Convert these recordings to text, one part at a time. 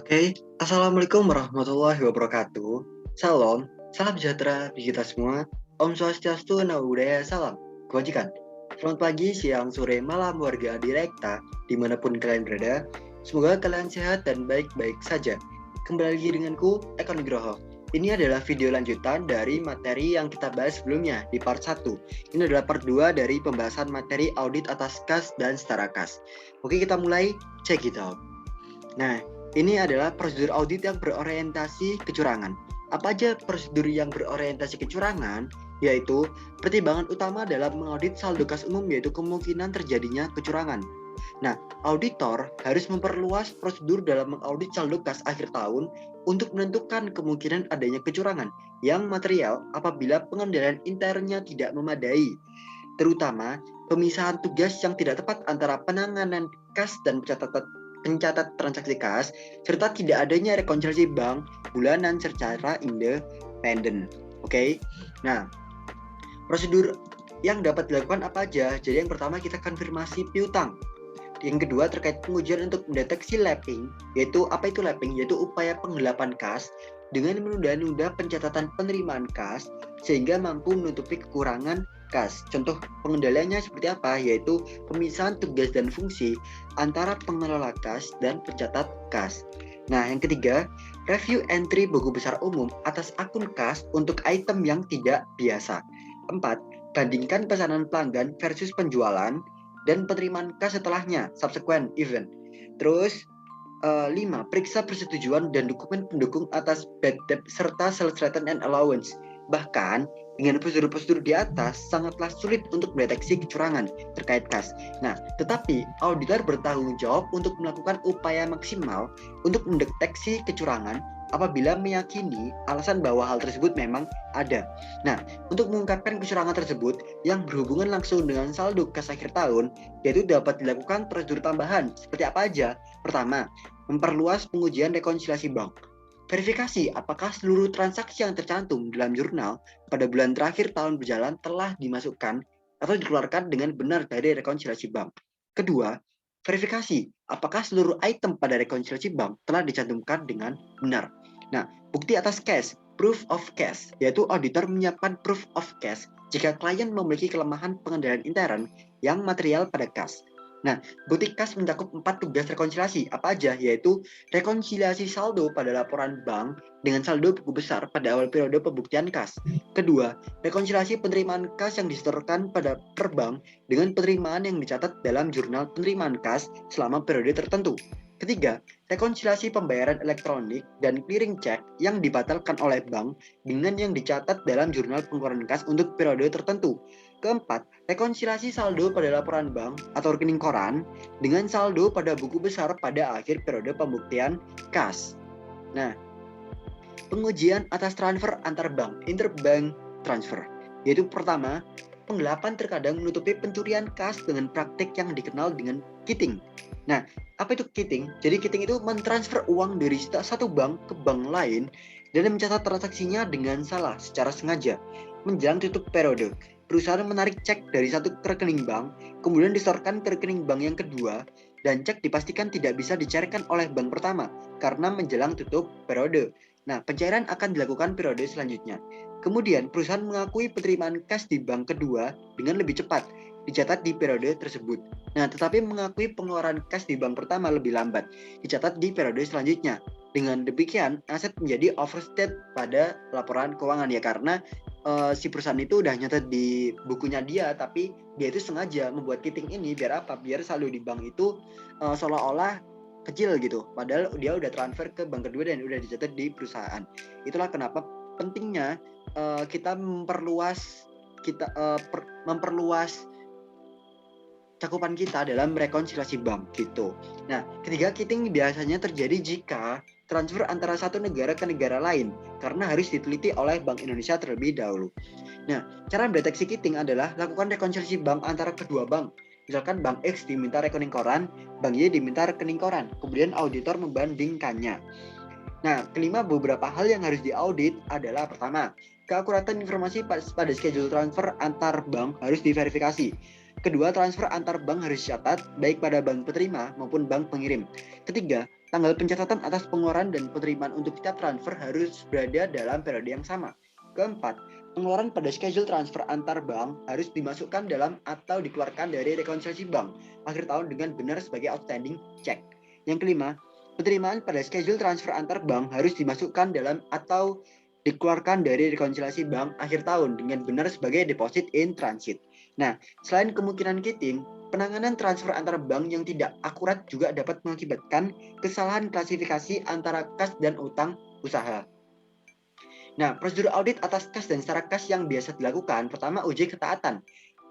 Oke, Assalamualaikum warahmatullahi wabarakatuh. Salam, salam sejahtera bagi kita semua. Om Swastiastu, Namo Buddhaya, salam kebajikan. Selamat pagi, siang, sore, malam warga Direkta, dimanapun kalian berada. Semoga kalian sehat dan baik-baik saja. Kembali lagi denganku, Eko Nugroho. Ini adalah video lanjutan dari materi yang kita bahas sebelumnya di part 1. Ini adalah part 2 dari pembahasan materi audit atas kas dan setara kas. Oke, kita mulai, check it out. Nah, ini adalah prosedur audit yang berorientasi kecurangan. Apa aja prosedur yang berorientasi kecurangan? Yaitu, pertimbangan utama dalam mengaudit saldo kas umum yaitu kemungkinan terjadinya kecurangan. Nah, auditor harus memperluas prosedur dalam mengaudit saldo kas akhir tahun untuk menentukan kemungkinan adanya kecurangan yang material apabila pengendalian internnya tidak memadai, terutama pemisahan tugas yang tidak tepat antara penanganan kas dan pencatat transaksi kas, serta tidak adanya rekonsiliasi bank bulanan secara independen. Oke, nah prosedur yang dapat dilakukan apa aja? Jadi yang pertama kita konfirmasi piutang. Yang kedua terkait pengujian untuk mendeteksi lapping, yaitu apa itu lapping? Yaitu upaya penggelapan kas dengan menunda-nunda pencatatan penerimaan kas sehingga mampu menutupi kekurangan kas. Contoh pengendaliannya seperti apa? Yaitu pemisahan tugas dan fungsi antara pengelola kas dan pencatat kas. Nah, yang ketiga, review entry buku besar umum atas akun kas untuk item yang tidak biasa. 4. Bandingkan pesanan pelanggan versus penjualan dan penerimaan kas setelahnya, subsequent event. Terus 5. Periksa persetujuan dan dokumen pendukung atas bad debt serta sales return and allowance. Bahkan, dengan prosedur-prosedur di atas, sangatlah sulit untuk mendeteksi kecurangan terkait kas. Nah, tetapi auditor bertanggung jawab untuk melakukan upaya maksimal untuk mendeteksi kecurangan apabila meyakini alasan bahwa hal tersebut memang ada. Nah, untuk mengungkapkan kecurangan tersebut yang berhubungan langsung dengan saldo kas akhir tahun, yaitu dapat dilakukan prosedur tambahan seperti apa aja. Pertama, memperluas pengujian rekonsiliasi bank. Verifikasi apakah seluruh transaksi yang tercantum dalam jurnal pada bulan terakhir tahun berjalan telah dimasukkan atau dikeluarkan dengan benar dari rekonsiliasi bank. Kedua, verifikasi apakah seluruh item pada rekonsiliasi bank telah dicantumkan dengan benar. Nah, bukti atas cash, proof of cash, yaitu auditor menyiapkan proof of cash jika klien memiliki kelemahan pengendalian intern yang material pada kas. Nah, bukti kas mencakup 4 tugas rekonsiliasi, apa aja? Yaitu rekonsiliasi saldo pada laporan bank dengan saldo buku besar pada awal periode pembuktian kas. Kedua, rekonsiliasi penerimaan kas yang disetorkan pada per bank dengan penerimaan yang dicatat dalam jurnal penerimaan kas selama periode tertentu. Ketiga, rekonsiliasi pembayaran elektronik dan clearing check yang dibatalkan oleh bank dengan yang dicatat dalam jurnal pengeluaran kas untuk periode tertentu. Keempat, rekonsiliasi saldo pada laporan bank atau rekening koran dengan saldo pada buku besar pada akhir periode pembuktian kas. Nah, pengujian atas transfer antar bank, interbank transfer, yaitu pertama, penggelapan terkadang menutupi pencurian kas dengan praktik yang dikenal dengan kitting. Nah, apa itu kitting? Jadi kitting itu mentransfer uang dari satu bank ke bank lain dan mencatat transaksinya dengan salah secara sengaja. Menjelang tutup periode, perusahaan menarik cek dari satu rekening bank, kemudian disetorkan ke rekening bank yang kedua, dan cek dipastikan tidak bisa dicairkan oleh bank pertama karena menjelang tutup periode. Nah, pencairan akan dilakukan periode selanjutnya. Kemudian, perusahaan mengakui penerimaan kas di bank kedua dengan lebih cepat, dicatat di periode tersebut. Nah, tetapi mengakui pengeluaran kas di bank pertama lebih lambat, dicatat di periode selanjutnya. Dengan demikian, aset menjadi overstate pada laporan keuangan ya, karena si perusahaan itu udah nyatet di bukunya dia, tapi dia itu sengaja membuat kitting ini biar apa? Biar saldo di bank itu seolah-olah kecil gitu, padahal dia udah transfer ke bank kedua dan udah dicatat di perusahaan. Itulah kenapa pentingnya kita memperluas cakupan kita dalam rekonsiliasi bank gitu. Nah, ketiga, kitting biasanya terjadi jika transfer antara satu negara ke negara lain karena harus diteliti oleh Bank Indonesia terlebih dahulu. Nah, cara mendeteksi kitting adalah lakukan rekonsiliasi bank antara kedua bank. Misalkan Bank X diminta rekening koran, Bank Y diminta rekening koran, kemudian auditor membandingkannya. Nah, kelima, beberapa hal yang harus diaudit adalah pertama, keakuratan informasi pada schedule transfer antar bank harus diverifikasi. Kedua, transfer antar bank harus dicatat baik pada bank penerima maupun bank pengirim. Ketiga, tanggal pencatatan atas pengeluaran dan penerimaan untuk setiap transfer harus berada dalam periode yang sama. Keempat, pengeluaran pada schedule transfer antar bank harus dimasukkan dalam atau dikeluarkan dari rekonsiliasi bank akhir tahun dengan benar sebagai outstanding check. Yang kelima, penerimaan pada schedule transfer antar bank harus dimasukkan dalam atau dikeluarkan dari rekonsiliasi bank akhir tahun dengan benar sebagai deposit in transit. Nah, selain kemungkinan cheating, penanganan transfer antar bank yang tidak akurat juga dapat mengakibatkan kesalahan klasifikasi antara kas dan utang usaha. Nah, prosedur audit atas kas dan secara kas yang biasa dilakukan, pertama uji ketaatan.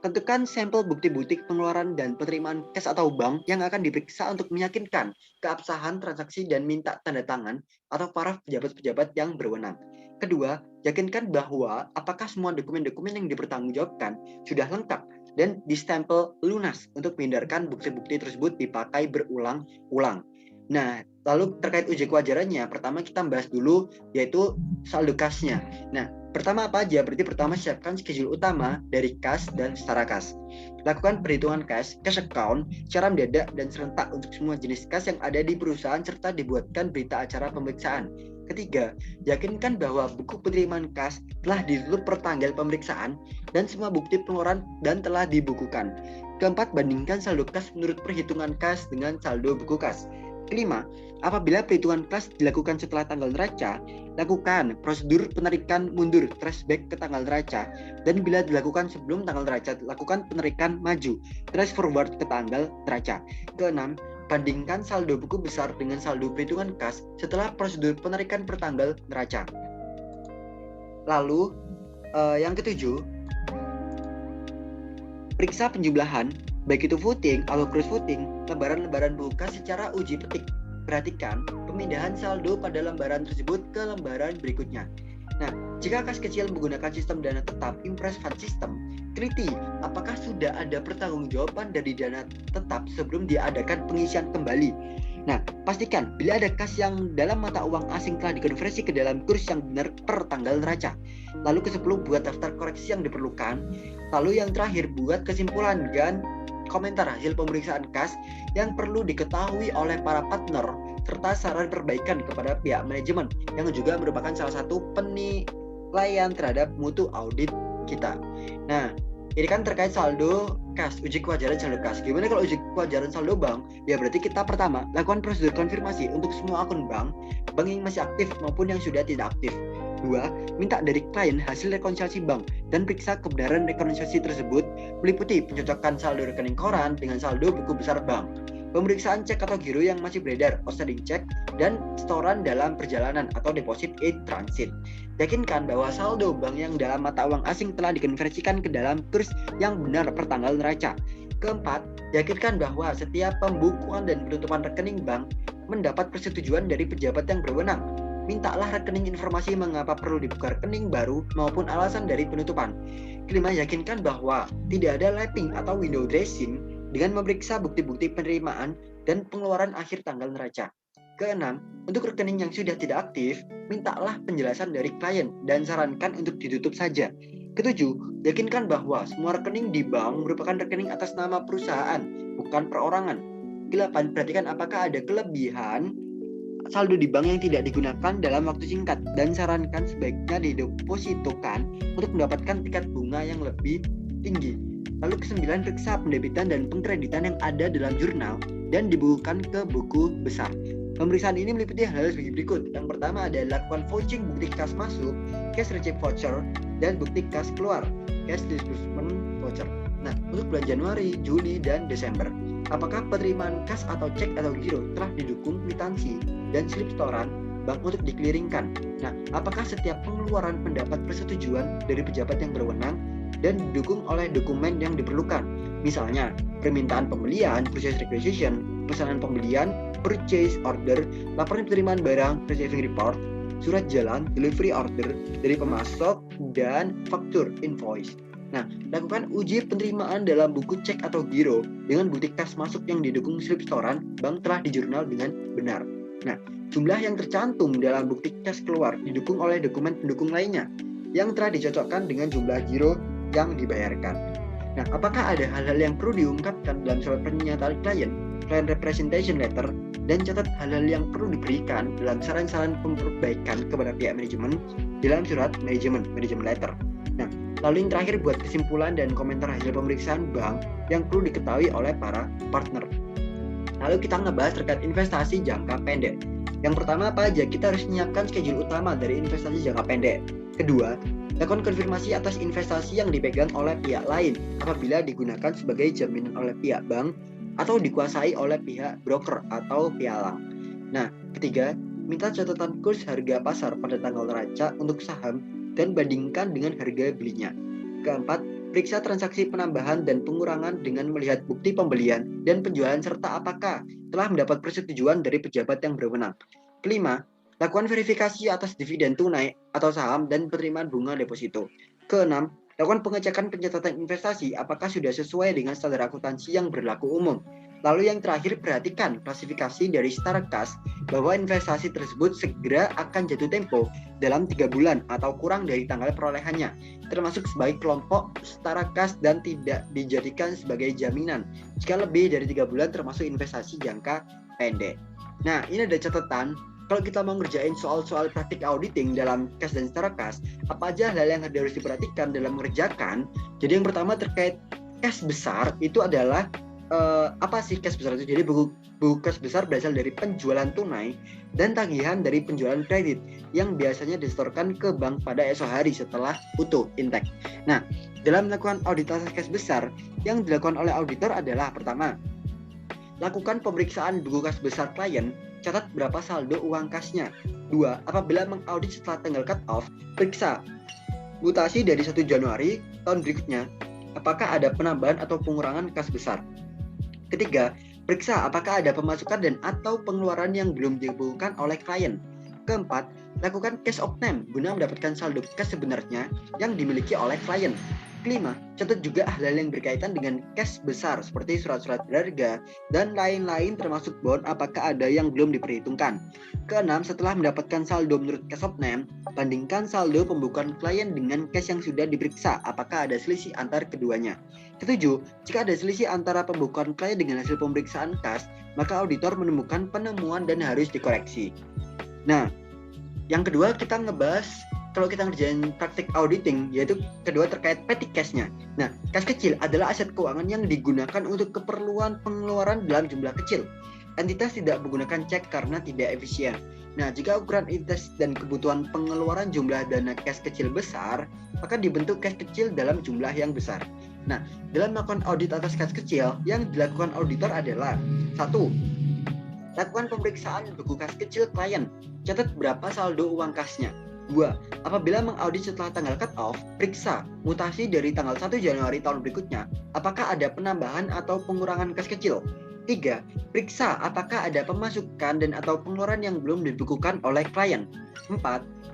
Tentukan sampel bukti-bukti pengeluaran dan penerimaan kas atau bank yang akan diperiksa untuk meyakinkan keabsahan transaksi dan minta tanda tangan atau para pejabat-pejabat yang berwenang. Kedua, yakinkan bahwa apakah semua dokumen-dokumen yang dipertanggungjawabkan sudah lengkap dan distempel lunas untuk menghindarkan bukti-bukti tersebut dipakai berulang-ulang. Nah, lalu terkait uji kewajarannya, pertama kita bahas dulu yaitu saldo kasnya. Nah, pertama apa aja? Berarti pertama siapkan schedule utama dari kas dan setara kas. Lakukan perhitungan cash account secara mendadak dan serentak untuk semua jenis kas yang ada di perusahaan serta dibuatkan berita acara pemeriksaan. Ketiga, yakinkan bahwa buku penerimaan kas telah ditutup per tanggal pemeriksaan dan semua bukti pengeluaran dan telah dibukukan. Keempat, bandingkan saldo kas menurut perhitungan kas dengan saldo buku kas. Kelima, apabila perhitungan kas dilakukan setelah tanggal neraca, lakukan prosedur penarikan mundur traceback ke tanggal neraca, dan bila dilakukan sebelum tanggal neraca, lakukan penarikan maju trace forward ke tanggal neraca. Keenam, bandingkan saldo buku besar dengan saldo perhitungan kas setelah prosedur penarikan per tanggal neraca. Lalu yang ketujuh, periksa penjumlahan baik itu footing atau cross footing lembaran-lembaran buku kas secara uji petik. Perhatikan pemindahan saldo pada lembaran tersebut ke lembaran berikutnya. Nah, jika kas kecil menggunakan sistem dana tetap impress fund system, teliti apakah sudah ada pertanggungjawaban dari dana tetap sebelum diadakan pengisian kembali. Nah, pastikan bila ada kas yang dalam mata uang asing telah dikonversi ke dalam kurs yang benar per tanggal neraca. Lalu ke-10, buat daftar koreksi yang diperlukan. Lalu yang terakhir, buat kesimpulan dan komentar hasil pemeriksaan kas yang perlu diketahui oleh para partner serta saran perbaikan kepada pihak manajemen yang juga merupakan salah satu penilaian terhadap mutu audit kita. Nah, ini kan terkait saldo kas, uji kewajaran saldo kas. Gimana kalau uji kewajaran saldo bank? Ya berarti kita pertama lakukan prosedur konfirmasi untuk semua akun bank yang masih aktif maupun yang sudah tidak aktif. 2. Minta dari klien hasil rekonsiliasi bank dan periksa kebenaran rekonsiliasi tersebut meliputi pencocokan saldo rekening koran dengan saldo buku besar bank, pemeriksaan cek atau giro yang masih beredar, outstanding cek, dan setoran dalam perjalanan atau deposit in transit. Yakinkan bahwa saldo bank yang dalam mata uang asing telah dikonversikan ke dalam kurs yang benar per tanggal neraca. Keempat, yakinkan bahwa setiap pembukuan dan penutupan rekening bank mendapat persetujuan dari pejabat yang berwenang. Mintalah rekening informasi mengapa perlu dibuka rekening baru maupun alasan dari penutupan. Kelima, yakinkan bahwa tidak ada lapping atau window dressing dengan memeriksa bukti-bukti penerimaan dan pengeluaran akhir tanggal neraca. Keenam, untuk rekening yang sudah tidak aktif, mintalah penjelasan dari klien dan sarankan untuk ditutup saja. Ketujuh, yakinkan bahwa semua rekening di bank merupakan rekening atas nama perusahaan, bukan perorangan. Kedelapan, perhatikan apakah ada kelebihan saldo di bank yang tidak digunakan dalam waktu singkat dan sarankan sebaiknya didepositokan untuk mendapatkan tingkat bunga yang lebih tinggi. Lalu ke-9, periksa pendebitan dan pengkreditan yang ada dalam jurnal dan dibukukan ke buku besar. Pemeriksaan ini meliputi hal-hal sebagai berikut. Yang pertama adalah lakukan vouching bukti kas masuk, cash receipt voucher, dan bukti kas keluar, cash disbursement voucher. Nah, untuk bulan Januari, Juli, dan Desember, apakah penerimaan kas atau cek atau giro telah didukung kwitansi dan slip setoran bank untuk dikliringkan? Nah, apakah setiap pengeluaran mendapat persetujuan dari pejabat yang berwenang dan didukung oleh dokumen yang diperlukan? Misalnya, permintaan pembelian, purchase requisition, pesanan pembelian, purchase order, laporan penerimaan barang, receiving report, surat jalan, delivery order dari pemasok, dan faktur invoice. Nah, lakukan uji penerimaan dalam buku cek atau giro dengan bukti kas masuk yang didukung slip setoran bank telah dijurnal dengan benar. Nah, jumlah yang tercantum dalam bukti kas keluar didukung oleh dokumen pendukung lainnya yang telah dicocokkan dengan jumlah giro yang dibayarkan. Nah, apakah ada hal-hal yang perlu diungkapkan dalam surat pernyataan klien representation letter? dan catat hal-hal yang perlu diberikan dalam saran-saran perbaikan kepada pihak manajemen dalam surat management letter. Nah, lalu yang terakhir buat kesimpulan dan komentar hasil pemeriksaan bank yang perlu diketahui oleh para partner. Lalu kita ngebahas terkait investasi jangka pendek. Yang pertama apa aja? Kita harus menyiapkan schedule utama dari investasi jangka pendek. Kedua, lakukan konfirmasi atas investasi yang dipegang oleh pihak lain apabila digunakan sebagai jaminan oleh pihak bank atau dikuasai oleh pihak broker atau pialang. Nah, ketiga, minta catatan kurs harga pasar pada tanggal neraca untuk saham dan bandingkan dengan harga belinya. Keempat, periksa transaksi penambahan dan pengurangan dengan melihat bukti pembelian dan penjualan serta apakah telah mendapat persetujuan dari pejabat yang berwenang. Kelima, lakukan verifikasi atas dividen tunai atau saham dan penerimaan bunga deposito. Keenam, lakukan pengecekan pencatatan investasi apakah sudah sesuai dengan standar akuntansi yang berlaku umum. Lalu yang terakhir, perhatikan klasifikasi dari setara kas bahwa investasi tersebut segera akan jatuh tempo dalam 3 bulan atau kurang dari tanggal perolehannya, termasuk sebagai kelompok setara kas dan tidak dijadikan sebagai jaminan jika lebih dari 3 bulan termasuk investasi jangka pendek. Nah, ini ada catatan. Kalau kita mau ngerjain soal-soal praktik auditing dalam kas dan setara kas, apa aja hal yang harus diperhatikan dalam mengerjakan? Jadi yang pertama terkait kas besar itu adalah apa sih cash besar itu? Jadi buku cash besar berasal dari penjualan tunai dan tagihan dari penjualan kredit yang biasanya disetorkan ke bank pada esok hari setelah utuh intake. Nah, dalam melakukan auditasi cash besar yang dilakukan oleh auditor adalah pertama, lakukan pemeriksaan buku kas besar klien, catat berapa saldo uang kasnya. 2. Apabila mengaudit setelah tanggal cut off, periksa mutasi dari 1 Januari tahun berikutnya, apakah ada penambahan atau pengurangan kas besar. Ketiga, periksa apakah ada pemasukan dan atau pengeluaran yang belum dibukukan oleh klien. Keempat, lakukan cash opname guna mendapatkan saldo cash sebenarnya yang dimiliki oleh klien. Kelima, catat juga hal-hal yang berkaitan dengan cash besar seperti surat-surat berharga dan lain-lain termasuk bond apakah ada yang belum diperhitungkan. Keenam, setelah mendapatkan saldo menurut cash opname, bandingkan saldo pembukuan klien dengan cash yang sudah diperiksa apakah ada selisih antar keduanya. Ketujuh, jika ada selisih antara pembukuan klien dengan hasil pemeriksaan kas, maka auditor menemukan penemuan dan harus dikoreksi. Nah, yang kedua kita ngebahas kalau kita ngerjain praktik auditing, yaitu kedua terkait petty cash-nya. Nah, cash kecil adalah aset keuangan yang digunakan untuk keperluan pengeluaran dalam jumlah kecil. Entitas tidak menggunakan cek karena tidak efisien. Nah, jika ukuran entitas dan kebutuhan pengeluaran jumlah dana cash kecil besar, maka dibentuk cash kecil dalam jumlah yang besar. Nah, dalam melakukan audit atas cash kecil, yang dilakukan auditor adalah 1. Lakukan pemeriksaan buku kas kecil klien, catat berapa saldo uang kasnya. 2. Apabila mengaudit setelah tanggal cut off, periksa mutasi dari tanggal 1 Januari tahun berikutnya, apakah ada penambahan atau pengurangan kas kecil. 3. Periksa apakah ada pemasukan dan atau pengeluaran yang belum dibukukan oleh klien. 4.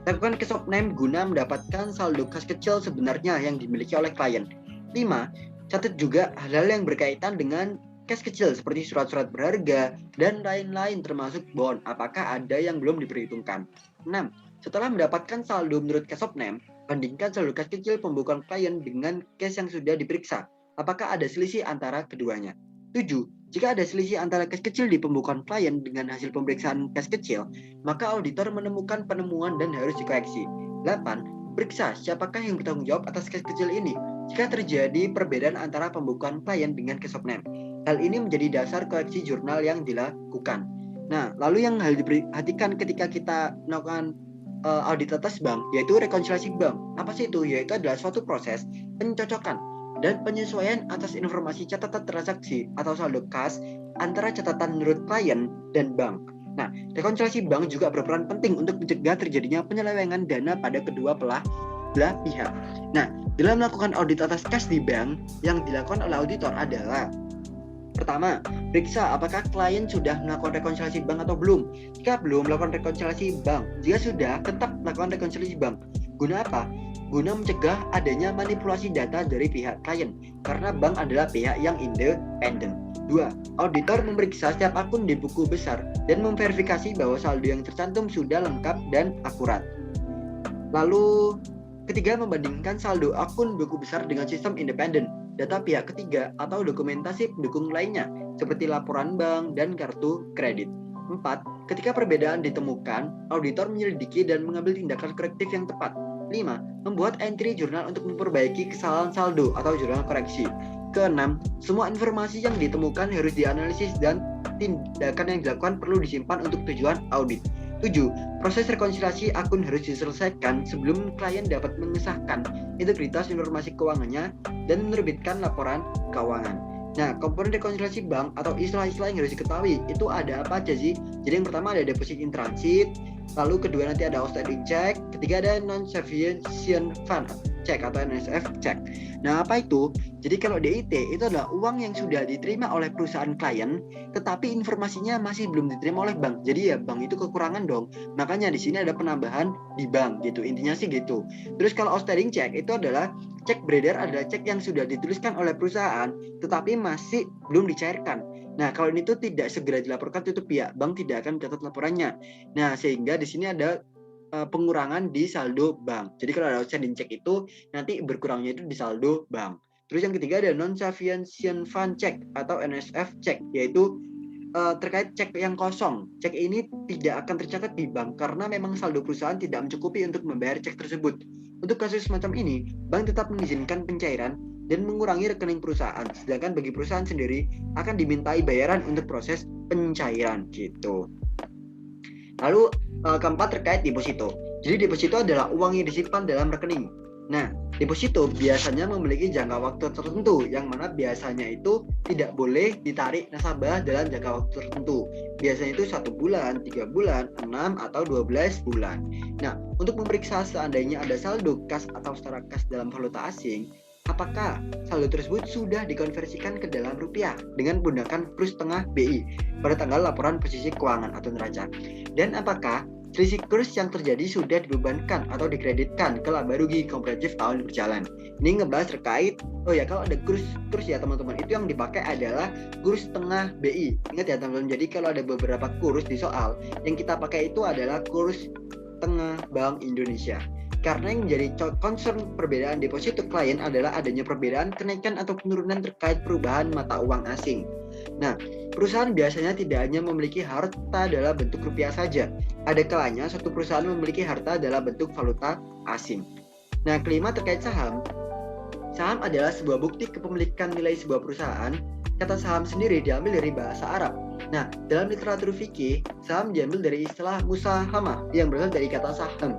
Lakukan cash opname guna mendapatkan saldo kas kecil sebenarnya yang dimiliki oleh klien. 5. Catat juga hal-hal yang berkaitan dengan cash kecil seperti surat-surat berharga dan lain-lain termasuk bond apakah ada yang belum diperhitungkan. 6. Setelah mendapatkan saldo menurut cash opname, bandingkan saldo cash kecil pembukuan klien dengan cash yang sudah diperiksa. Apakah ada selisih antara keduanya? 7. Jika ada selisih antara cash kecil di pembukuan klien dengan hasil pemeriksaan cash kecil, maka auditor menemukan penemuan dan harus dikoreksi. 8. Periksa siapakah yang bertanggung jawab atas cash kecil ini jika terjadi perbedaan antara pembukuan klien dengan cash opname. Hal ini menjadi dasar koreksi jurnal yang dilakukan. Nah, lalu yang harus diperhatikan ketika kita melakukan audit atas bank, yaitu rekonsiliasi bank. Apa sih itu? Yaitu adalah suatu proses pencocokan dan penyesuaian atas informasi catatan transaksi atau saldo kas antara catatan menurut klien dan bank. Nah, rekonsiliasi bank juga berperan penting untuk mencegah terjadinya penyelewengan dana pada kedua belah pihak. Nah, dalam melakukan audit atas kas di bank, yang dilakukan oleh auditor adalah pertama, periksa apakah klien sudah melakukan rekonsiliasi bank atau belum. Jika belum melakukan rekonsiliasi bank, jika sudah, tetap melakukan rekonsiliasi bank. Guna apa? Guna mencegah adanya manipulasi data dari pihak klien, karena bank adalah pihak yang independen. 2. Auditor memeriksa setiap akun di buku besar dan memverifikasi bahwa saldo yang tercantum sudah lengkap dan akurat. Lalu, ketiga, membandingkan saldo akun buku besar dengan sistem independen, data pihak ketiga, atau dokumentasi pendukung lainnya, seperti laporan bank dan kartu kredit. 4. Ketika perbedaan ditemukan, auditor menyelidiki dan mengambil tindakan korektif yang tepat. 5. Membuat entry jurnal untuk memperbaiki kesalahan saldo atau jurnal koreksi. Keenam, semua informasi yang ditemukan harus dianalisis dan tindakan yang dilakukan perlu disimpan untuk tujuan audit. 7. Proses rekonsiliasi akun harus diselesaikan sebelum klien dapat mengesahkan integritas informasi keuangannya dan menerbitkan laporan keuangan. Nah, komponen rekonsiliasi bank atau istilah-istilah yang harus diketahui itu ada apa aja sih? Jadi yang pertama ada deposit in transit, lalu kedua nanti ada outstanding check, ketiga ada non-sufficient fund check atau NSF check. Nah, apa itu? Jadi kalau DIT itu adalah uang yang sudah diterima oleh perusahaan klien, tetapi informasinya masih belum diterima oleh bank. Jadi ya bank itu kekurangan dong. Makanya di sini ada penambahan di bank gitu. Intinya sih gitu. Terus kalau outstanding check itu adalah cek beredar adalah cek yang sudah dituliskan oleh perusahaan, tetapi masih belum dicairkan. Nah, kalau ini tuh tidak segera dilaporkan tutup pihak, bank tidak akan mencatat laporannya. Nah, sehingga di sini ada pengurangan di saldo bank. Jadi kalau ada outstanding check itu nanti berkurangnya itu di saldo bank. Terus yang ketiga ada non-sufficient fund check atau NSF check, yaitu terkait cek yang kosong. Cek ini tidak akan tercatat di bank karena memang saldo perusahaan tidak mencukupi untuk membayar cek tersebut. Untuk kasus semacam ini, bank tetap mengizinkan pencairan dan mengurangi rekening perusahaan. Sedangkan bagi perusahaan sendiri akan dimintai bayaran untuk proses pencairan gitu. Lalu keempat terkait deposito. Jadi deposito adalah uang yang disimpan dalam rekening. Nah, deposito biasanya memiliki jangka waktu tertentu yang mana biasanya itu tidak boleh ditarik nasabah dalam jangka waktu tertentu. Biasanya itu 1 bulan, 3 bulan, 6 atau 12 bulan. Nah, untuk memeriksa seandainya ada saldo kas atau setara kas dalam valuta asing, apakah saldo tersebut sudah dikonversikan ke dalam rupiah dengan menggunakan kurs tengah BI pada tanggal laporan posisi keuangan atau neraca, dan apakah selisih kurs yang terjadi sudah dibebankan atau dikreditkan ke laba rugi komprehensif tahun berjalan. Ini ngebahas terkait, kalau ada kurs ya teman-teman, itu yang dipakai adalah kurs tengah BI. Ingat ya teman-teman, jadi kalau ada beberapa kurs di soal, yang kita pakai itu adalah kurs tengah Bank Indonesia. Karena yang menjadi concern perbedaan deposito klien adalah adanya perbedaan kenaikan atau penurunan terkait perubahan mata uang asing. Nah, perusahaan biasanya tidak hanya memiliki harta dalam bentuk rupiah saja. Ada kalanya suatu perusahaan memiliki harta dalam bentuk valuta asing. Nah, kelima terkait saham. Saham adalah sebuah bukti kepemilikan nilai sebuah perusahaan. Kata saham sendiri diambil dari bahasa Arab. Nah, dalam literatur fikih, saham diambil dari istilah musahamah yang berasal dari kata saham.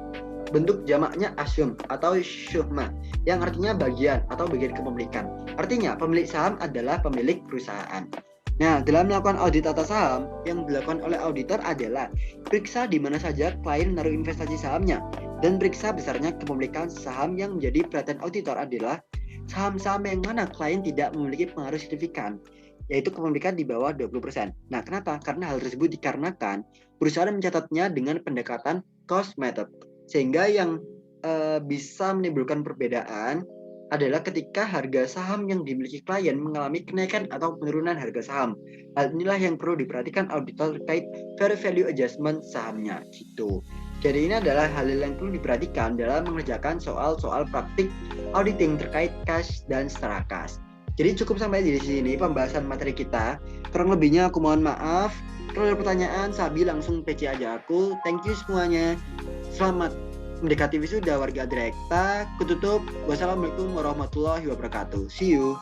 Bentuk jamaknya asyum atau syuhmah yang artinya bagian atau bagian kepemilikan. Artinya pemilik saham adalah pemilik perusahaan. Nah, dalam melakukan audit tata saham, yang dilakukan oleh auditor adalah periksa di mana saja klien menaruh investasi sahamnya dan periksa besarnya kepemilikan saham. Yang menjadi perhatian auditor adalah saham-saham yang mana klien tidak memiliki pengaruh signifikan, yaitu kepemilikan di bawah 20%. Nah, kenapa? Karena hal tersebut dikarenakan perusahaan mencatatnya dengan pendekatan cost method. Sehingga yang bisa menimbulkan perbedaan adalah ketika harga saham yang dimiliki klien mengalami kenaikan atau penurunan harga saham. Hal inilah yang perlu diperhatikan auditor terkait fair value adjustment sahamnya gitu. Jadi ini adalah hal yang perlu diperhatikan dalam mengerjakan soal-soal praktik auditing terkait cash dan setara kas. Jadi cukup sampai di sini pembahasan materi kita. Kurang lebihnya aku mohon maaf. Kalau ada pertanyaan, Sabi langsung PC aja aku. Thank you semuanya. Selamat mendekati wisuda warga Direkta. Kututup. Wassalamualaikum warahmatullahi wabarakatuh. See you.